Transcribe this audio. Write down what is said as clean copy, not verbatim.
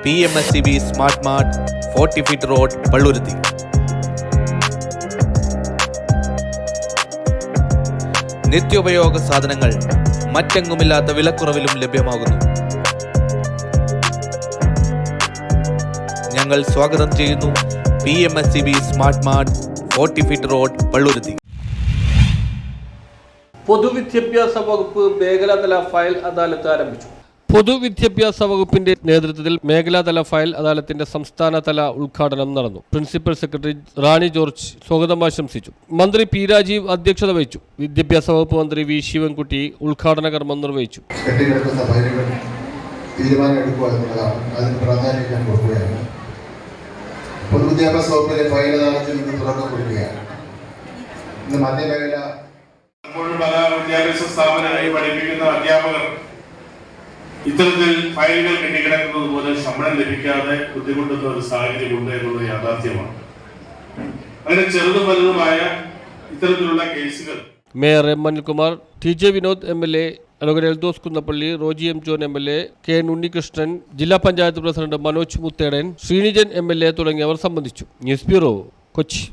PMSCB Smart Mart 40 feet road Palluruthy. നിത്യോപയോഗ സാധനങ്ങൾ മറ്റെങ്ങുമില്ലാത്ത വിലക്കുറവിലും ലഭ്യമാകുന്നു. ഞങ്ങൾ സ്വാഗതം ചെയ്യുന്നു PMSCB Smart Mart 40 feet road Palluruthy. പൊതുവിദ്യാഭ്യാസ വകുപ്പ് മേഖലാതല ഫയൽ അദാലത്ത് ആരംഭിച്ചു. പൊതുവിദ്യാഭ്യാസ വകുപ്പിന്റെ നേതൃത്വത്തിൽ മേഖലാതല ഫയൽ അദാലത്തിന്റെ സംസ്ഥാനതല ഉദ്ഘാടനം നടന്നു. പ്രിൻസിപ്പൽ സെക്രട്ടറി റാണി ജോർജ് സ്വാഗതം ആശംസിച്ചു. മന്ത്രി പി രാജീവ് അധ്യക്ഷത വഹിച്ചു. വിദ്യാഭ്യാസ വകുപ്പ് മന്ത്രി വി ശിവൻകുട്ടി ഉദ്ഘാടന കർമ്മം നിർവഹിച്ചു. പൊതുവിദ്യാഭ്യാസ വകുപ്പിലെ ഫയൽ അദാലത്തിൽ നിന്ന് തുറന്നു കൊടുക്കുകയാണ്. ഇന്ന് മധ്യമേഖല പല വിദ്യാഭ്യാസ സ്ഥാപനങ്ങളിൽ പഠിപ്പിക്കുന്ന അധ്യാപകർ ഇത്തരത്തിൽ ഫയലുകൾ കെട്ടിക്കിടക്കുന്നത് പോലെ ശമ്പളം ലഭിക്കാതെ ബുദ്ധിമുട്ടുന്ന ഒരു സാഹചര്യമുണ്ട് എന്നുള്ളത് യാഥാർത്ഥ്യമാണ്. അങ്ങനെ ചെറുതും വലുതുമായ ഇത്തരത്തിലുള്ള കേസുകൾ mayor M Anilkumar, TJ Vinod MLA, advocate Eldhose Kunnappilly, Roji M John MLA, K Unnikrishnan, ജില്ലാ പഞ്ചായത്ത് പ്രസിഡന്റ് മനോജ് മുത്തേടൻ, ശ്രീനിജൻ MLA തുടങ്ങിയവർ സംബന്ധിച്ചു. News bureau, Kochi.